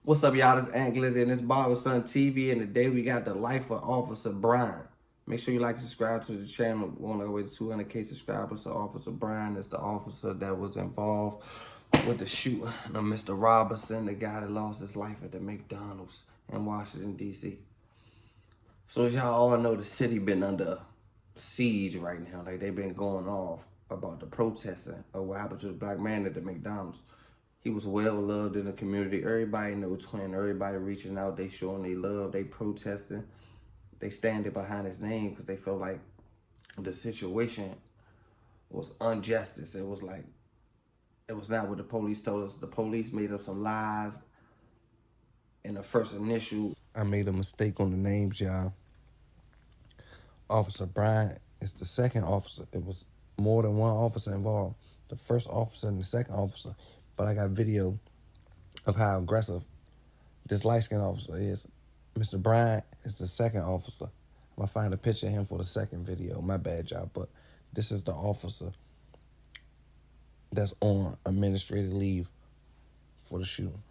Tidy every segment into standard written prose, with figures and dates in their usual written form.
What's up, y'all? This Anglers and this Barber Son TV, and today we got the life of Officer Bryan. Make sure you like and subscribe to the channel. We're on our way to 200K subscribers. So Officer Bryan is the officer that was involved with the shooting of Mr. Robinson, the guy that lost his life at the Macdonalds in Washington, D.C. So as y'all all know, the city been under siege right now. Like, they've been going off about the protesting of what happened to the black man at the McDonald's. He was well loved in the community. Everybody knows Twin. Everybody reaching out. They showing they love. They protesting. They standing behind his name because they felt like the situation was injustice. It was like, it was not what the police told us. The police made up some lies in the first initial. I made a mistake on the names, y'all. Officer Bryan is the second officer. It was more than one officer involved. The first officer and the second officer. But I got video of how aggressive this light-skinned officer is. Mr. Bryan is the second officer. I'm going to find a picture of him for the second video. My bad, y'all. But this is the officer that's on administrative leave for the shooting.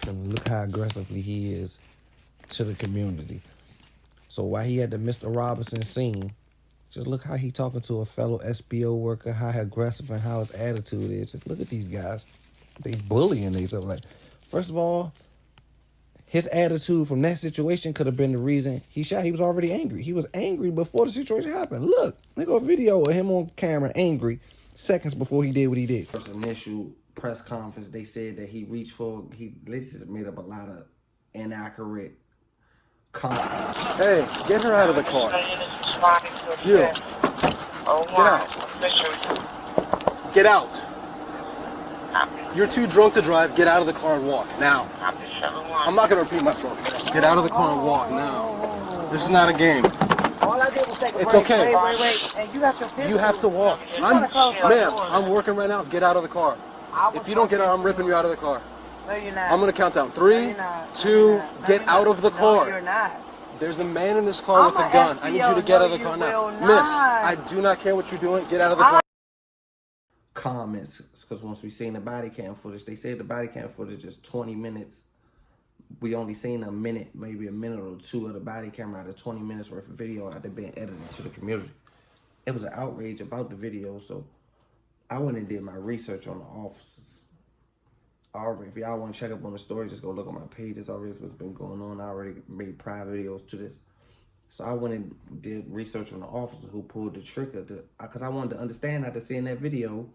And look how aggressively he is to the community. So while he had the Mr. Robinson scene, just look how he talking to a fellow SBO worker, how aggressive and how his attitude is. Just look at these guys. They bullying themselves. Like, first of all, his attitude from that situation could have been the reason he shot. He was already angry. He was angry before the situation happened. Look a video of him on camera angry seconds before he did what he did. First initial press conference, they said that he reached for, they just made up a lot of inaccurate comments. Hey, get her out of the car. You. Get out. Get out. You're too drunk to drive. Get out of the car and walk now. I'm not going to repeat myself. Get out of the car and walk now. This is not a game. All I did was take a break. It's okay. Wait. And you got your pistol. You have to walk. Ma'am, I'm working right now. Get out of the car. If you don't get out, I'm ripping you out of the car. No, you're not. I'm going to count down. 3, 2, get out of the car. No, you're not. There's a man in this car with a gun. I need you to get out of the car now. Miss, I do not care what you're doing. Get out of the car. Comments, because once we seen the body cam footage, they said the body cam footage is 20 minutes. We only seen a minute, maybe a minute or two of the body camera out of 20 minutes worth of video out there being edited to the community. It was an outrage about the video, so I went and did my research on the officers. Already, if y'all want to check up on the story, just go look on my page. It's already what's been going on. I already made private videos to this. So I went and did research on the officer who pulled the trigger, because I wanted to understand after seeing that video,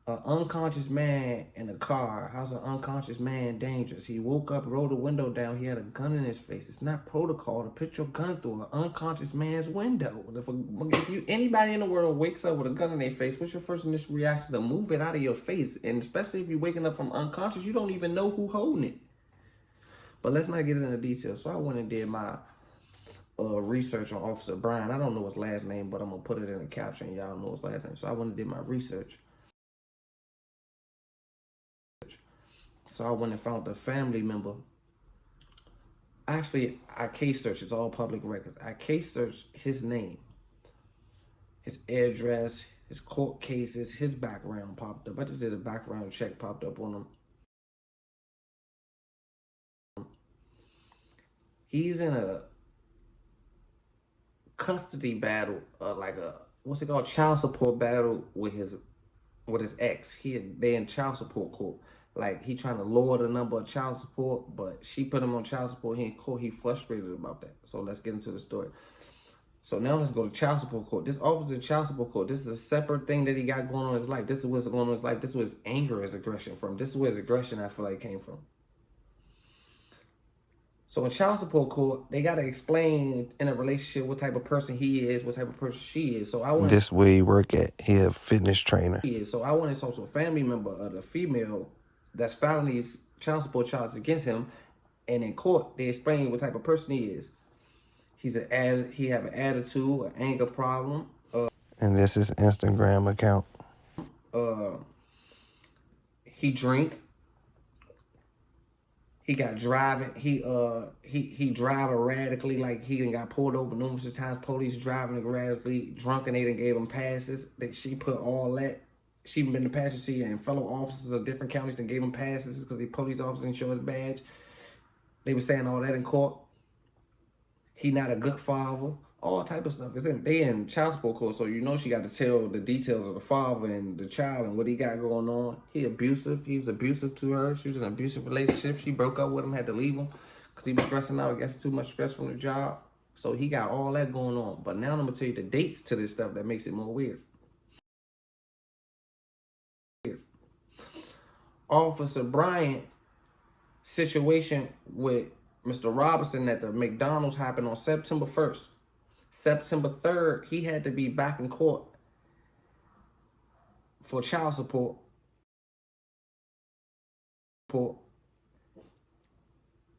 an unconscious man in a car. How's an unconscious man dangerous? He woke up, rolled the window down. He had a gun in his face. It's not protocol to put your gun through an unconscious man's window. If anybody in the world wakes up with a gun in their face, what's your first initial reaction? To move it out of your face. And especially if you're waking up from unconscious, you don't even know who's holding it. But let's not get into details. So I went and did my research on Officer Bryan. I don't know his last name, but I'm going to put it in the caption. Y'all know his last name. So I went and did my research. So I went and found the family member. Actually, I case searched. It's all public records. I case searched his name, his address, his court cases, his background popped up. I just did a background check, popped up on him. He's in a custody battle, like a, what's it called, child support battle with his ex. They in child support court. Like, he trying to lower the number of child support, but she put him on child support. He in court. He frustrated about that. So let's get into the story. So now let's go to child support court. This officer in child support court, this is a separate thing that he got going on in his life. This is what's going on in his life. This is where his anger, his aggression from. This is where his aggression, I feel like, came from. So in child support court, they got to explain in a relationship what type of person he is, what type of person she is. So I want this way he work at. He a fitness trainer. So I want to talk to a family member of the female that's filing these child support charges against him, and in court they explain what type of person he is. He have an attitude, an anger problem. And this is Instagram account. He drink. He got driving. He drive erratically, like he done got pulled over numerous times. Police driving erratically, drunk, and they done gave him passes. That she put all that. she been in the passenger seat and fellow officers of different counties that gave him passes because the police officer didn't show his badge. They were saying all that in court. He not a good father. All type of stuff. They in child support court, so you know she got to tell the details of the father and the child and what he got going on. He abusive. He was abusive to her. She was in an abusive relationship. She broke up with him, had to leave him because he was stressing out. I guess too much stress from the job. So he got all that going on. But now I'm going to tell you the dates to this stuff that makes it more weird. Officer Bryan situation with Mr. Robinson at the Macdonalds happened on September 1st. September 3rd, he had to be back in court for child support.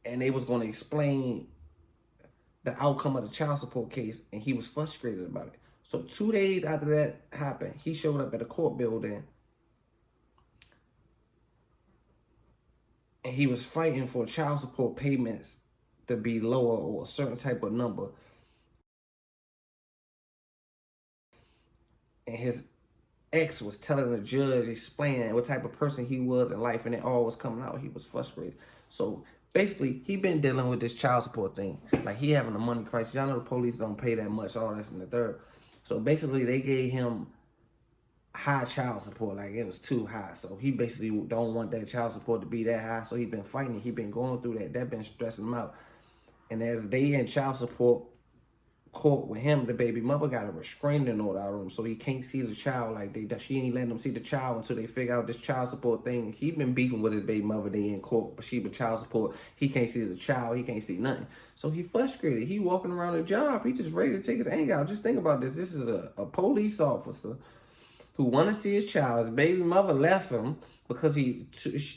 And they was going to explain the outcome of the child support case, and he was frustrated about it. So 2 days after that happened, he showed up at the court building, and he was fighting for child support payments to be lower or a certain type of number. And his ex was telling the judge, explaining what type of person he was in life, and it all was coming out. He was frustrated. So basically, he been dealing with this child support thing. Like, he having a money crisis. Y'all know the police don't pay that much, all this and the third. So basically, they gave him high child support. Like, it was too high. So he basically don't want that child support to be that high. So he been fighting. He been going through that. That been stressing him out. And as they in child support court with him, the baby mother got a restraining order out of him, so he can't see the child. Like, she ain't letting him see the child until they figure out this child support thing. He been beefing with his baby mother. They in court, but she been child support. He can't see the child. He can't see nothing. So he frustrated. He walking around the job. He just ready to take his anger out. Just think about this. This is a police officer who want to see his child. His baby mother left him because he's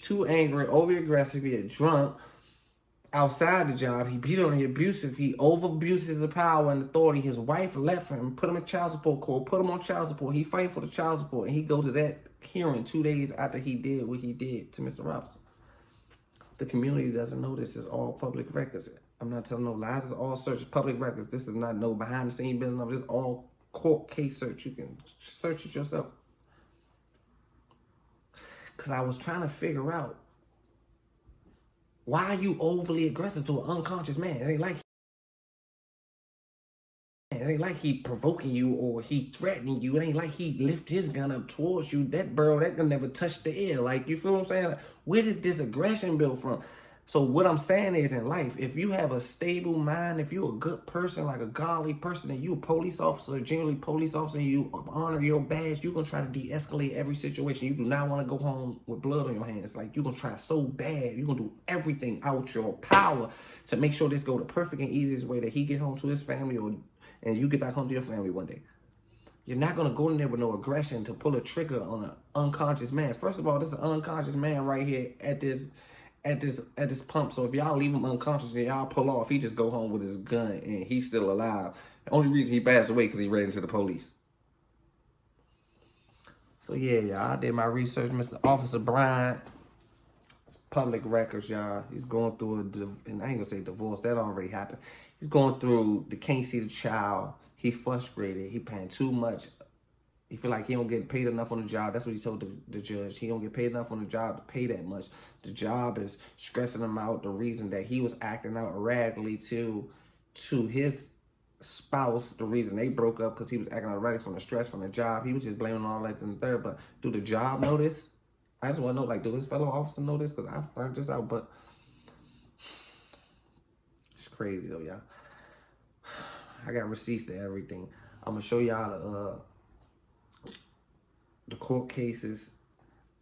too angry, over aggressive. He had drunk. Outside the job, he beat on, he abusive, he over abuses the power and authority. His wife left him, put him in child support court, put him on child support. He fighting for the child support, and he go to that hearing 2 days after he did what he did to Mr. Robinson. The community doesn't know this is all public records. I'm not telling no lies. It's all search public records. This is not no behind the scene building. This is all court case search. You can search it yourself. Because I was trying to figure out, why are you overly aggressive to an unconscious man? It ain't like he provoking you or he threatening you. It ain't like he lift his gun up towards you. That girl, that gun never touched the air. Like, you feel what I'm saying? Like, where did this aggression build from? So what I'm saying is, in life, if you have a stable mind, if you're a good person, like a godly person, and you a police officer, generally police officer, and you honor your badge, you're going to try to de-escalate every situation. You do not want to go home with blood on your hands. Like, you're going to try so bad. You're going to do everything out your power to make sure this go the perfect and easiest way that he get home to his family, and you get back home to your family one day. You're not going to go in there with no aggression to pull a trigger on an unconscious man. First of all, this is an unconscious man right here at this pump. So if y'all leave him unconscious and y'all pull off, he just go home with his gun and he's still alive. The only reason he passed away because he ran into the police. So yeah, y'all, I did my research. Mr. Officer Bryan, it's public records, y'all. He's going through and I ain't gonna say divorce, that already happened. He's going through can't see the child. He frustrated. He paying too much. He feel like he don't get paid enough on the job. That's what he told the judge. He don't get paid enough on the job to pay that much. The job is stressing him out. The reason that he was acting out erratically to his spouse, the reason they broke up, because he was acting out erratic from the stress from the job. He was just blaming all that in the third. But do the job know this? I just want to know, like, do his fellow officer know this? Because I found this out, but it's crazy though, y'all. I got receipts to everything. I'm gonna show y'all the court cases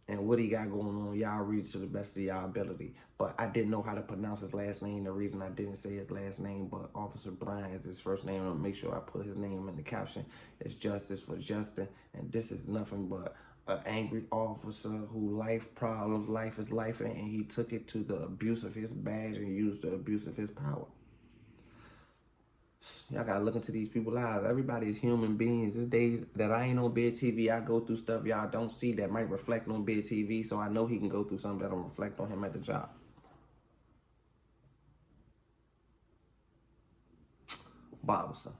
and what he got going on. Y'all read to the best of y'all ability. But I didn't know how to pronounce his last name. The reason I didn't say his last name, but Officer Bryan is his first name. I'll make sure I put his name in the caption. It's justice for Justin. And this is nothing but an angry officer who life problems, life is life, and he took it to the abuse of his badge and used the abuse of his power. Y'all gotta look into these people's lives. Everybody is human beings. There's days that I ain't on Big TV. I go through stuff y'all don't see that might reflect on Big TV. So I know he can go through something that'll reflect on him at the job. Bothersome.